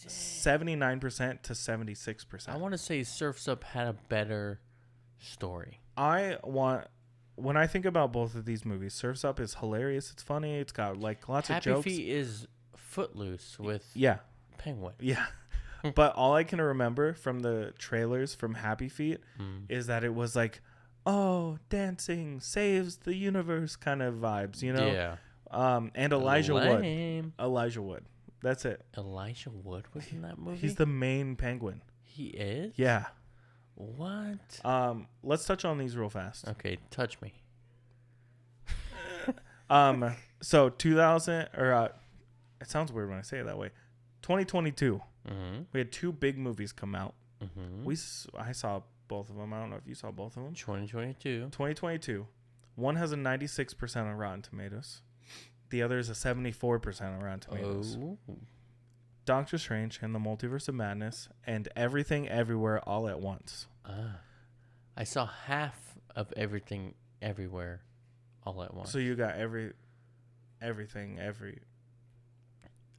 79% to 76%. I want to say Surf's Up had a better story. When I think about both of these movies, Surf's Up is hilarious. It's funny. It's got like lots of jokes. Happy Feet is Footloose with Penguin. Yeah. But all I can remember from the trailers from Happy Feet is that it was like, oh, dancing saves the universe kind of vibes, you know? Yeah. And Elijah Wood. That's it. Elijah Wood was in that movie? He's the main penguin. He is? Yeah. What? Let's touch on these real fast. Okay, touch me. So 2000 or it sounds weird when I say it that way. 2022. We had two big movies come out. I saw both of them. I don't know if you saw both of them. 2022. One has a 96% on Rotten Tomatoes. The other is a 74% on Rotten Tomatoes. Oh. Doctor Strange and the Multiverse of Madness and Everything Everywhere All at Once. I saw half of Everything Everywhere All at Once. So you got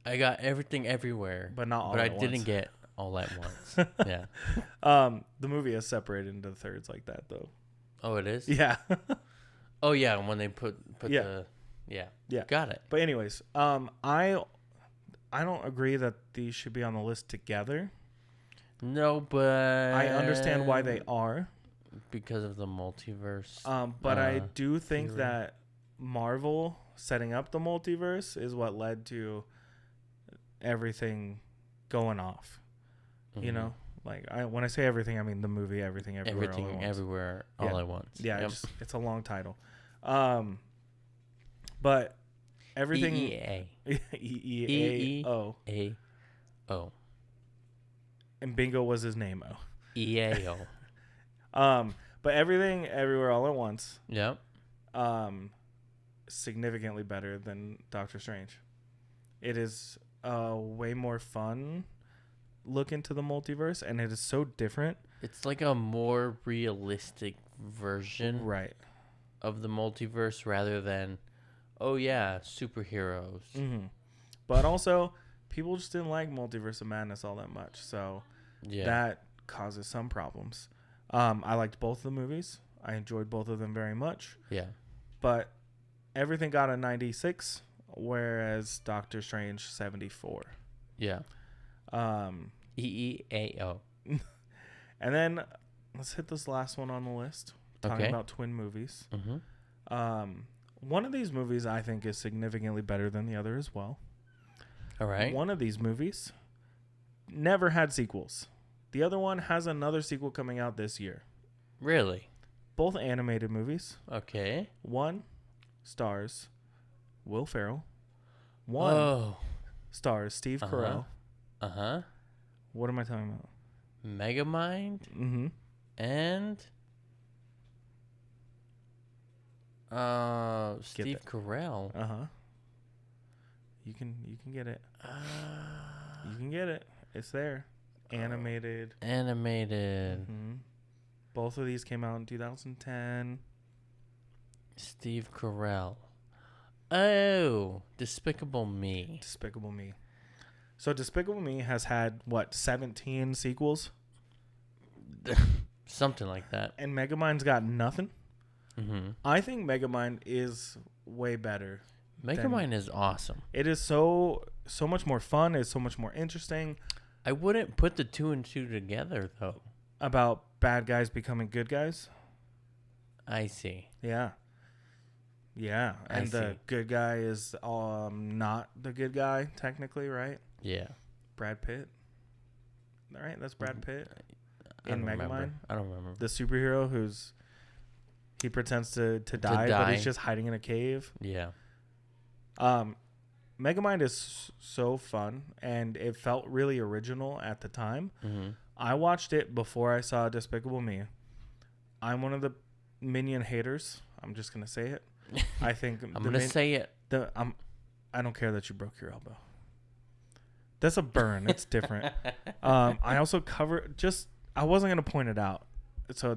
I got Everything Everywhere, but not all but at I once. didn't get all at once. Yeah. The movie is separated into thirds like that, though. Oh, it is? Yeah. Oh, yeah. When they put the... Yeah. Got it. But anyways, I don't agree that these should be on the list together. No, but... I understand why they are. Because of the multiverse. But I do think that Marvel setting up the multiverse is what led to everything going off. You know? Like, when I say everything, I mean the movie Everything Everywhere All at Once. Yeah, yep. It's a long title. But everything... E-E-A-O. E-E-A-O. And Bingo was his name. E-A-O. But Everything Everywhere All at Once. Yep. Significantly better than Doctor Strange. It is way more fun look into the multiverse, and it is so different. It's like a more realistic version of the multiverse rather than, oh yeah, superheroes. But also, people just didn't like Multiverse of Madness all that much, so that causes some problems. I liked both of the movies. I enjoyed both of them very much. Yeah. But everything got a 96, whereas Doctor Strange 74. Yeah. E-E-A-O. And then let's hit this last one on the list. Talking about twin movies. One of these movies I think is significantly better than the other as well. All right. One of these movies never had sequels. The other one has another sequel coming out this year. Really? Both animated movies. Okay. One stars Will Ferrell. One stars Steve Carell. What am I talking about? Megamind. And Steve Carell. You can get it. You can get it. It's there. Animated. Mm-hmm. Both of these came out in 2010. Steve Carell. Oh, Despicable Me. Despicable Me. So Despicable Me has had, 17 sequels? Something like that. And Megamind's got nothing? Mm-hmm. I think Megamind is way better. Megamind is awesome. It is so much more fun. It's so much more interesting. I wouldn't put the 2 and 2 together, though. About bad guys becoming good guys? I see. Yeah. Yeah. And the good guy is not the good guy, technically, right? Yeah. Brad Pitt. All right, that's Brad Pitt. In Megamind. I don't remember. The superhero he pretends to die, but he's just hiding in a cave. Yeah. Megamind is so fun, and it felt really original at the time. Mm-hmm. I watched it before I saw Despicable Me. I'm one of the Minion haters. I'm just gonna say it. I think I'm gonna say it. I don't care that you broke your elbow. That's a burn. It's different. I also I wasn't gonna point it out. So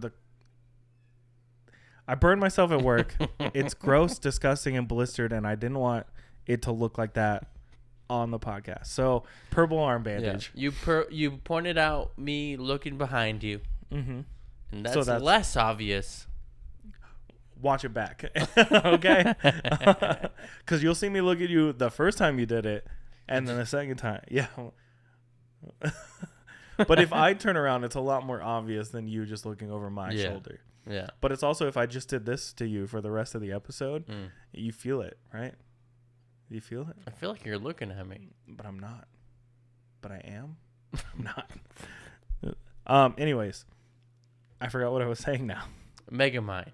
I burned myself at work. It's gross, disgusting, and blistered, and I didn't want it to look like that on the podcast. So purple arm bandage. Yeah. You pointed out me looking behind you, and that's less obvious. Watch it back, okay? Because you'll see me look at you the first time you did it, and then the second time, yeah. But if I turn around, it's a lot more obvious than you just looking over my shoulder. Yeah. But it's also, if I just did this to you for the rest of the episode, you feel it, right? You feel it? I feel like you're looking at me. But I'm not. But I am? I'm not. Anyways, I forgot what I was saying now. Megamind.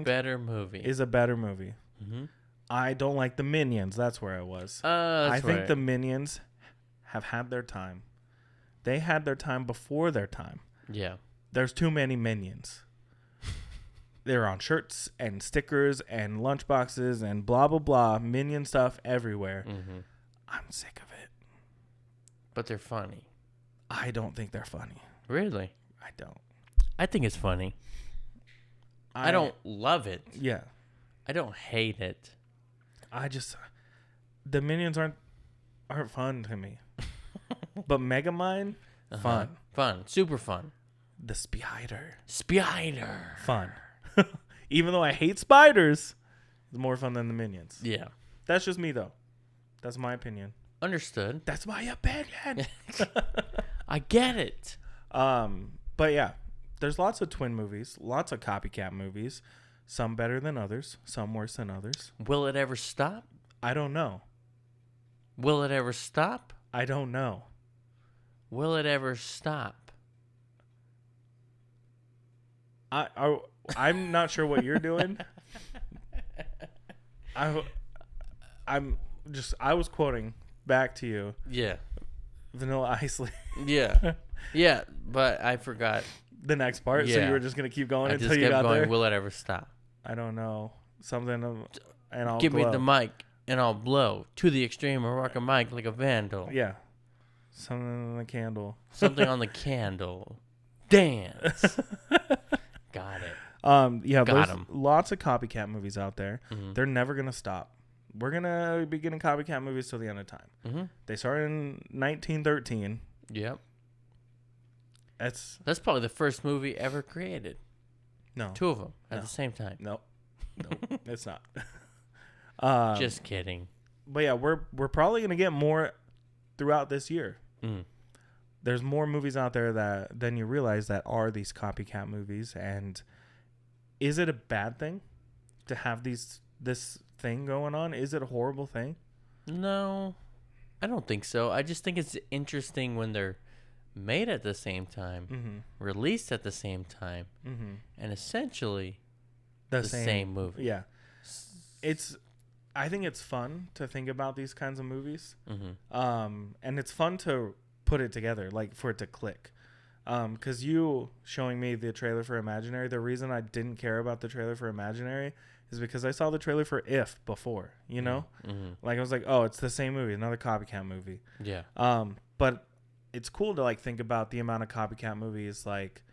Better movie. Is a better movie. Mm-hmm. I don't like the Minions. That's where I was. I think the Minions have had their time. They had their time before their time. Yeah. There's too many Minions. They're on shirts and stickers and lunchboxes and blah, blah, blah. Minion stuff everywhere. Mm-hmm. I'm sick of it. But they're funny. I don't think they're funny. Really? I don't. I think it's funny. I don't love it. Yeah. I don't hate it. The Minions aren't fun to me. But Megamind, fun. Fun. Super fun. The Spider. Fun. Even though I hate spiders, it's more fun than the Minions. Yeah. That's just me, though. That's my opinion. Understood. That's my opinion. I get it. But yeah, there's lots of twin movies, lots of copycat movies, some better than others, some worse than others. Will it ever stop? I don't know. Will it ever stop? I don't know. Will it ever stop? I'm not sure what you're doing. I was quoting back to you. Yeah. Vanilla Ice. Yeah. Yeah, but I forgot the next part, so you were just going to keep going I until just you kept got going, there? Will it ever stop? I don't know. Something and I'll Give glow. me the mic and I'll blow to the extreme or rock a mic like a vandal. Yeah. Something on the candle. Something on the candle. Dance. Got it. Yeah, Got there's 'em. Lots of copycat movies out there. Mm-hmm. They're never going to stop. We're going to be getting copycat movies till the end of time. Mm-hmm. They started in 1913. Yep. That's probably the first movie ever created. No. 2 of them at the same time. Nope. It's not. Just kidding. But yeah, we're probably going to get more throughout this year. Mm. There's more movies out there than you realize that are these copycat movies. And is it a bad thing to have this thing going on? Is it a horrible thing? No, I don't think so. I just think it's interesting when they're made at the same time, released at the same time, and essentially the same movie. Yeah. I think it's fun to think about these kinds of movies. And it's fun to put it together, like for it to click. Because you showing me the trailer for Imaginary, the reason I didn't care about the trailer for Imaginary is because I saw the trailer for If before, you know? Mm-hmm. Like I was like, oh, it's the same movie, another copycat movie. Yeah. But it's cool to like think about the amount of copycat movies like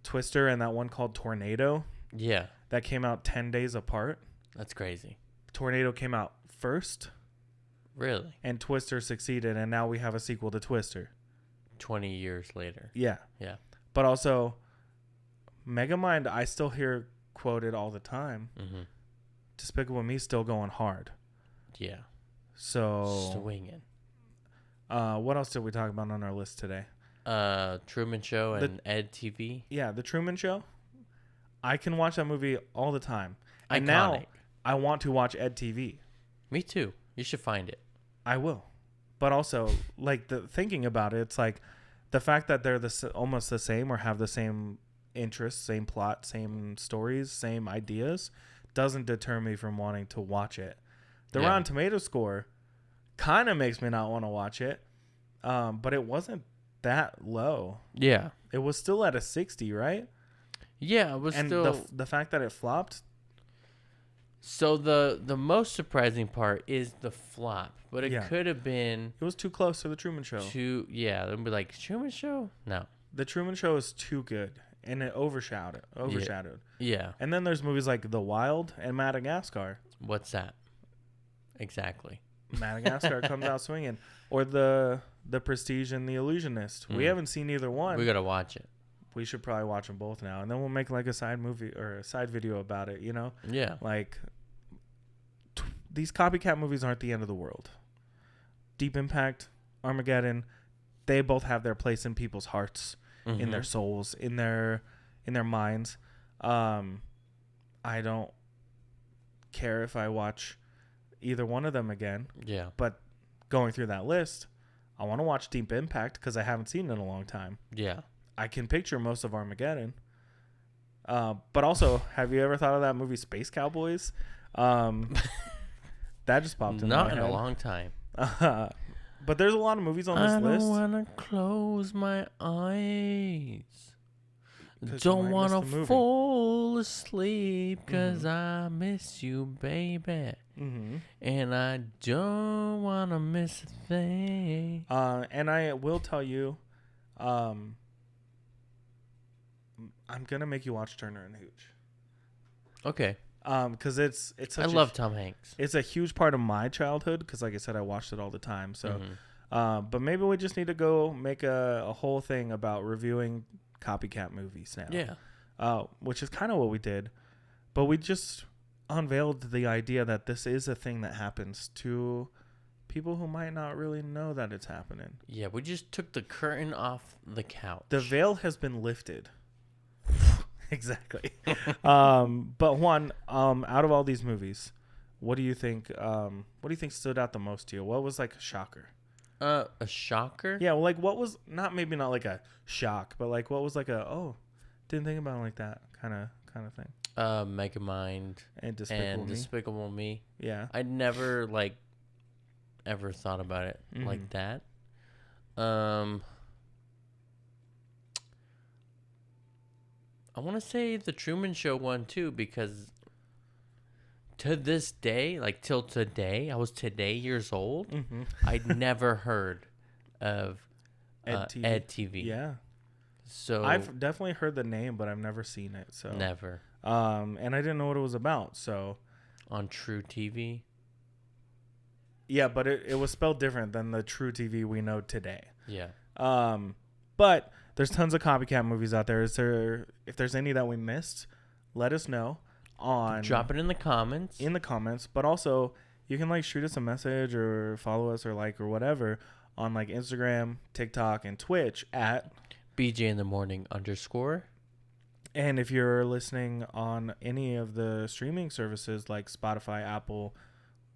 Twister and that one called Tornado. Yeah. That came out 10 days apart. That's crazy. Tornado came out first. Really? And Twister succeeded, and now we have a sequel to Twister. 20 years later. Yeah. Yeah. But also, Megamind, I still hear quoted all the time. Mm-hmm. Despicable Me still going hard. Yeah. So swinging. What else did we talk about on our list today? Truman Show and Ed TV. Yeah, The Truman Show. I can watch that movie all the time. And Iconic. now I want to watch Ed TV. Me too. You should find it. I will. But also, like, thinking about it, it's like the fact that they're almost the same or have the same interests, same plot, same stories, same ideas, doesn't deter me from wanting to watch it. The Rotten Tomatoes score kind of makes me not want to watch it, but it wasn't that low. Yeah. It was still at a 60, right? Yeah, it was still... And the fact that it flopped... So the most surprising part is the flop, but it could have been... It was too close to The Truman Show. They'd be like, Truman Show? No. The Truman Show is too good, and it overshadowed. Yeah. And then there's movies like The Wild and Madagascar. What's that? Exactly. Madagascar comes out swinging. Or the Prestige and The Illusionist. We haven't seen either one. We got to watch it. We should probably watch them both now, and then we'll make like a side movie or a side video about it, you know? Yeah. Like, these copycat movies aren't the end of the world. Deep Impact, Armageddon, they both have their place in people's hearts, in their souls, in their minds. I don't care if I watch either one of them again. Yeah. But going through that list, I want to watch Deep Impact because I haven't seen it in a long time. Yeah. I can picture most of Armageddon. But also, have you ever thought of that movie Space Cowboys? That just popped in my head. Not in a long time. But there's a lot of movies on this list. I don't want to close my eyes. Don't want to fall asleep because I miss you, baby. Mm-hmm. And I don't want to miss a thing. And I will tell you, I'm gonna make you watch Turner and Hooch. Okay. Because it's such I love Tom Hanks. It's a huge part of my childhood because, like I said, I watched it all the time. So, but maybe we just need to go make a whole thing about reviewing copycat movies now. Yeah. Which is kind of what we did, but we just unveiled the idea that this is a thing that happens to people who might not really know that it's happening. Yeah, we just took the curtain off the couch. The veil has been lifted. Exactly. But Juan, out of all these movies, what do you think stood out the most to you? What was like a shocker? A shocker? Yeah, well, like what was maybe not like a shock, but like what was like didn't think about it like that kind of thing. Megamind and Despicable Me. Yeah. I'd never like ever thought about it like that. I want to say the Truman Show one too, because to this day, like till today, I was today years old. I'd never heard of Ed TV. Yeah. So I've definitely heard the name, but I've never seen it. So never. And I didn't know what it was about. So on True TV. Yeah, but it was spelled different than the True TV we know today. Yeah. But there's tons of copycat movies out there. If there's any that we missed, let us know. Drop it in the comments. But also, you can like shoot us a message or follow us or like or whatever on like Instagram, TikTok, and Twitch at BJ_. And if you're listening on any of the streaming services like Spotify, Apple,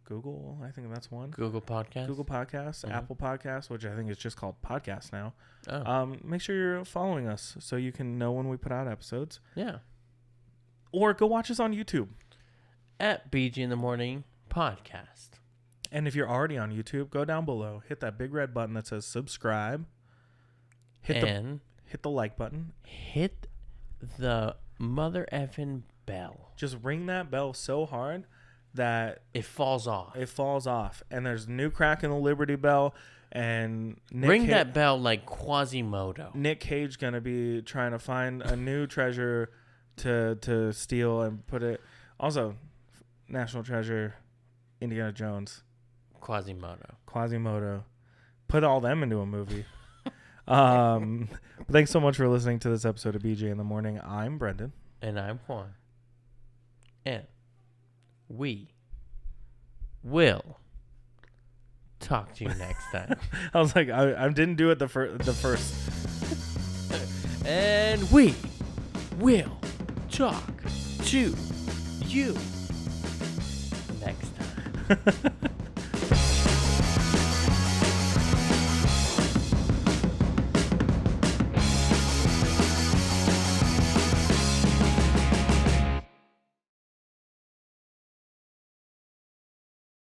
Google, I think that's one. Google Podcasts, Apple Podcasts, which I think is just called Podcast now. Oh. Make sure you're following us so you can know when we put out episodes. Yeah. Or go watch us on YouTube. At BJ Podcast. And if you're already on YouTube, go down below. Hit that big red button that says subscribe. Hit the like button. Hit the mother effing bell. Just ring that bell so hard that it falls off. And there's a new crack in the Liberty Bell. And ring that bell like Quasimodo. Nick Cage gonna be trying to find a new treasure to steal and put it. Also, national treasure, Indiana Jones. Quasimodo. Put all them into a movie. Thanks so much for listening to this episode of BJ in the Morning. I'm Brendan. And I'm Juan. And we will talk to you next time. I was like, I didn't do it the first. And we will talk to you next time.